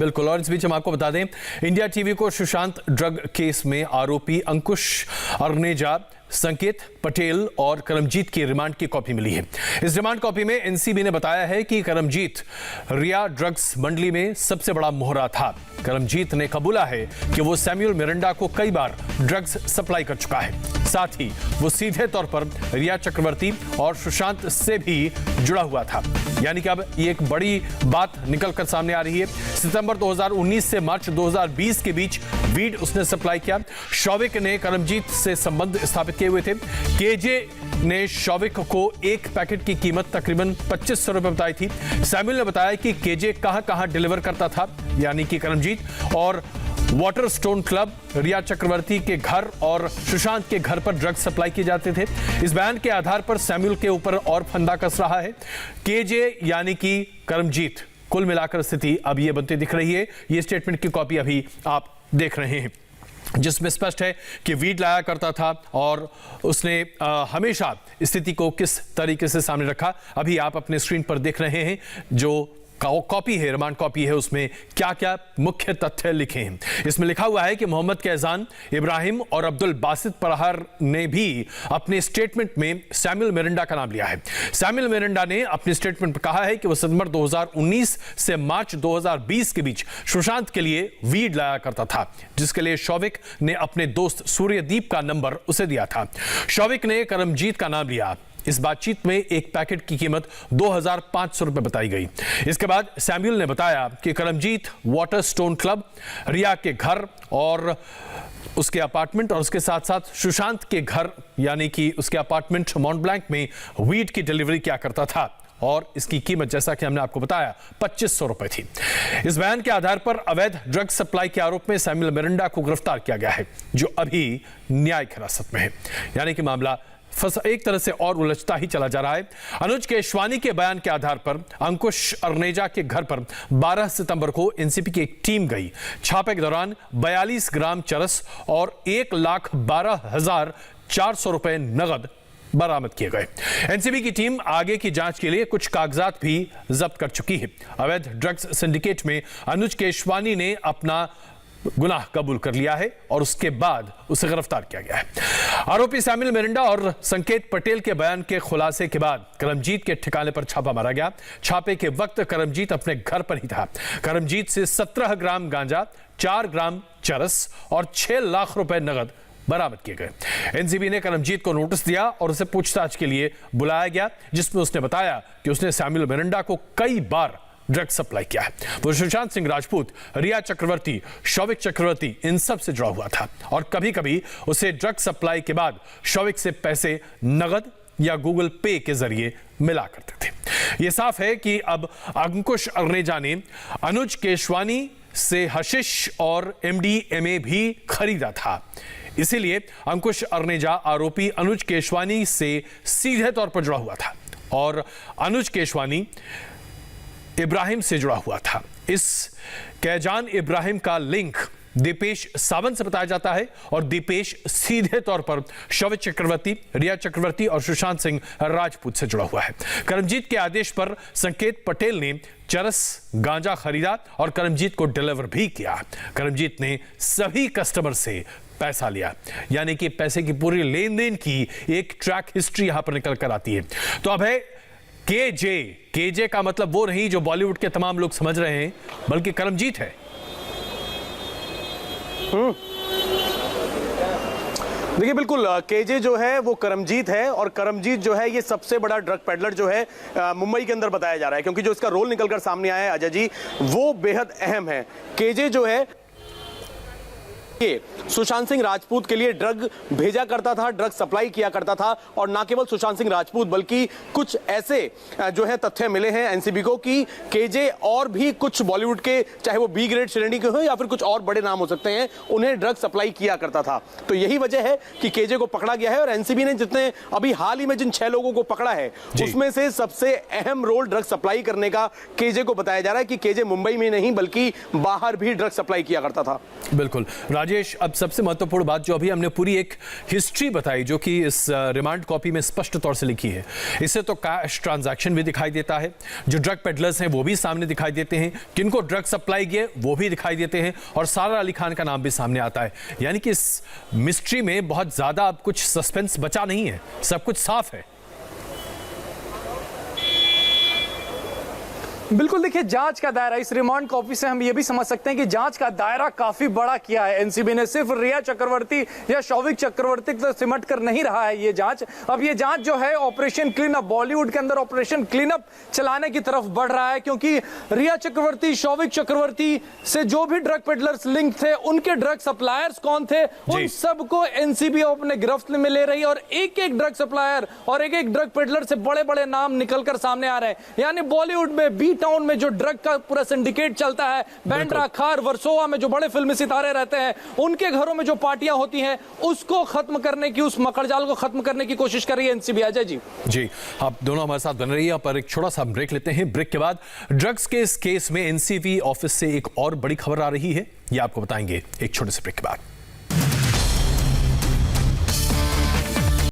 बिल्कुल। और इस बीच हम आपको बता दें, इंडिया टीवी को सुशांत ड्रग केस में आरोपी अंकुश अर्नेजा, संकेत पटेल और करमजीत की रिमांड की कॉपी मिली है। इस रिमांड कॉपी में एनसीबी ने बताया है कि करमजीत रिया ड्रग्स मंडली में सबसे बड़ा मोहरा था। करमजीत ने कबूला है कि वो सैमुअल मिरांडा को कई बार ड्रग्स सप्लाई कर चुका है। साथ ही वो सीधे तौर पर रिया चक्रवर्ती और सुशांत से भी जुड़ा हुआ था। यानी कि अब ये एक बड़ी बात निकलकर सामने आ रही है। सितंबर 2019 से मार्च 2020 के बीच वीड उसने सप्लाई किया। शौविक ने करमजीत से संबंध स्थापित किए हुए थे। केजे ने शौविक को एक पैकेट की कीमत तकरीबन 2500 रुपए बताई थी। सैमुअल ने बताया कि केजे कहां डिलीवर करता था, यानी कि करमजीत, और वाटर स्टोन क्लब, रिया चक्रवर्ती के घर और सुशांत के घर पर ड्रग्स सप्लाई किए जाते थे। इस बयान के आधार पर सैमुअल के ऊपर और फंदा कस रहा है केजे, यानी कि करमजीत। कुल मिलाकर स्थिति अब यह बनती दिख रही है। ये स्टेटमेंट की कॉपी अभी आप देख रहे हैं, जिसमें स्पष्ट है कि वीड लाया करता था और उसने हमेशा स्थिति को किस तरीके से सामने रखा। अभी आप अपने स्क्रीन पर देख रहे हैं जो कॉपी है, रिमांड कॉपी है, उसमें क्या क्या मुख्य तथ्य लिखे हैं। इसमें लिखा हुआ है कि मोहम्मद कैजान, इब्राहिम और अब्दुल बासित प्रहार ने भी अपने स्टेटमेंट में सैमुअल मिरांडा का नाम लिया है। सैमुअल मिरांडा ने अपने स्टेटमेंट में कहा है कि वह सितंबर 2019 से मार्च 2020 के बीच सुशांत के लिए वीड लाया करता था, जिसके लिए शौविक ने अपने दोस्त सूर्यदीप का नंबर उसे दिया था। शौविक ने करमजीत का नाम लिया। इस बातचीत में एक पैकेट की कीमत 2500 रुपए बताई गई। इसके बाद सैमुअल ने बताया कि करमजीत वाटर स्टोन क्लब, रिया के घर और उसके अपार्टमेंट और उसके साथ साथ सुशांत के घर, यानी कि उसके अपार्टमेंट माउंट ब्लैंक में वीड की डिलीवरी किया करता था और इसकी कीमत, जैसा कि हमने आपको बताया, 2500 रुपए थी। इस बयान के आधार पर अवैध ड्रग सप्लाई के आरोप में सैमुअल मिरांडा को गिरफ्तार किया गया है, जो अभी न्यायिक हिरासत में है। यानी कि मामला एक तरह से और उलझता ही चला जा रहा है। अनुज केशवानी के बयान के आधार पर अंकुश अर्नेजा के घर पर 12 सितंबर को एनसीबी की एक टीम गई। छापे के दौरान 42 ग्राम चरस और 1,12,400 रुपए नगद बरामद किए गए। एनसीबी की टीम आगे की जांच के लिए कुछ कागजात भी जब्त कर चुकी है। अवैध ड्रग्स सिंडिकेट में अनुज केशवानी ने अपना गुनाह कबूल कर लिया है और उसके बाद उसे गिरफ्तार किया गया है। आरोपी सैमुअल मिरांडा और संकेत पटेल के बयान के खुलासे के बाद करमजीत के ठिकाने पर छापा मारा गया। छापे के वक्त करमजीत अपने घर पर ही था। करमजीत से 17 ग्राम गांजा, 4 ग्राम चरस और 6 लाख रुपए नगद बरामद किए गए। एनसीबी ने करमजीत को नोटिस दिया और उसे पूछताछ के लिए बुलाया गया, जिसमें उसने बताया कि उसने सैमुअल मिरांडा को कई बार ड्रग्स सप्लाई किया है। वो सुशांत सिंह राजपूत, रिया चक्रवर्ती, शौविक चक्रवर्ती, इन सब से जुड़ा हुआ था और कभी कभी उसे ड्रग्स सप्लाई के बाद शौविक से पैसे नगद या गूगल पे के जरिए मिला करते थे। यह साफ है कि अब अंकुश अर्नेजा ने अनुज केशवानी से हशिश और एमडीएमए भी खरीदा था। इसीलिए अंकुश अर्नेजा आरोपी अनुज केशवानी से सीधे तौर पर जुड़ा हुआ था और अनुज केशवानी इब्राहिम से जुड़ा हुआ था। इस कैजान इब्राहिम का लिंक दीपेश सावंत से बताया जाता है और दीपेश सीधे तौर पर शौविक चक्रवर्ती, रिया चक्रवर्ती और सुशांत सिंह राजपूत से जुड़ा हुआ है। करमजीत के आदेश पर संकेत पटेल ने चरस गांजा खरीदा और करमजीत को डिलीवर भी किया। करमजीत ने सभी कस्टमर से पैसा लिया, यानी कि पैसे की पूरी लेन देन की एक ट्रैक हिस्ट्री यहां पर निकल कर आती है। तो अब है केजे का मतलब वो नहीं जो बॉलीवुड के तमाम लोग समझ रहे हैं, बल्कि करमजीत है। देखिए, बिल्कुल केजे जो है वो करमजीत है और करमजीत जो है ये सबसे बड़ा ड्रग पेडलर जो है मुंबई के अंदर बताया जा रहा है, क्योंकि जो इसका रोल निकलकर सामने आया है अजय जी, वो बेहद अहम है। केजे जो है सुशांत सिंह राजपूत के लिए ड्रग भेजा करता था, ड्रग सप्लाई किया करता था और ना केवल सुशांत सिंह राजपूत बल्कि कुछ ऐसे जो है तथ्य मिले हैं एनसीबी को कि केजे और भी कुछ बॉलीवुड के, चाहे वो बी ग्रेड श्रेणी के हो या फिर कुछ और बड़े नाम हो सकते हैं, उन्हें ड्रग सप्लाई किया करता था। तो यही वजह है कि केजे को पकड़ा गया है और एनसीबी ने जितने अभी हाल ही में जिन 6 लोगों को पकड़ा है उसमें से सबसे अहम रोल ड्रग सप्लाई करने का केजे को बताया जा रहा है कि केजे मुंबई में नहीं बल्कि बाहर भी ड्रग सप्लाई किया करता था। बिल्कुल। राजेश, अब सबसे महत्वपूर्ण बात जो अभी हमने पूरी एक हिस्ट्री बताई जो कि इस रिमांड कॉपी में स्पष्ट तौर से लिखी है, इससे तो कैश ट्रांजैक्शन भी दिखाई देता है, जो ड्रग पेडलर्स हैं वो भी सामने दिखाई देते हैं, किनको ड्रग सप्लाई किए वो भी दिखाई देते हैं और सारा अली खान का नाम भी सामने आता है। यानी कि इस मिस्ट्री में बहुत ज्यादा अब कुछ सस्पेंस बचा नहीं है, सब कुछ साफ है। बिल्कुल, देखिए जांच का दायरा, इस रिमांड कॉपी से हम ये भी समझ सकते हैं कि जांच का दायरा काफी बड़ा किया है एनसीबी ने। सिर्फ रिया चक्रवर्ती या शौविक चक्रवर्ती तो सिमट कर नहीं रहा है ये जांच। अब ये जांच जो है ऑपरेशन क्लीन अप, बॉलीवुड के अंदर ऑपरेशन क्लीन अप चलाने की तरफ बढ़ रहा है, क्योंकि रिया चक्रवर्ती, शौविक चक्रवर्ती से जो भी ड्रग पेडलर्स लिंक थे, उनके ड्रग सप्लायर्स कौन थे, उन सबको एनसीबी अपने गिरफ्त में ले रही है और एक एक ड्रग सप्लायर और एक एक ड्रग पेडलर से बड़े बड़े नाम निकलकर सामने आ रहे हैं। यानी बॉलीवुड में बी टाउन में जो ड्रग का पूरा सिंडिकेट चलता है, बैंड्रा, खार, वर्सोवा में जो बड़े फिल्मी सितारे रहते हैं, उनके घरों में जो पार्टियां होती हैं, उसको खत्म करने की, उस मकड़जाल को खत्म करने की कोशिश कर रही है एनसीबी। अजय जी जी, आप दोनों हमारे साथ बन रही है, पर एक छोटा सा ब्रेक लेते हैं। ब्रेक के बाद ड्रग्स के इस केस में एनसीबी ऑफिस से एक और बड़ी खबर आ रही है, ये आपको बताएंगे एक छोटे से ब्रेक के बाद।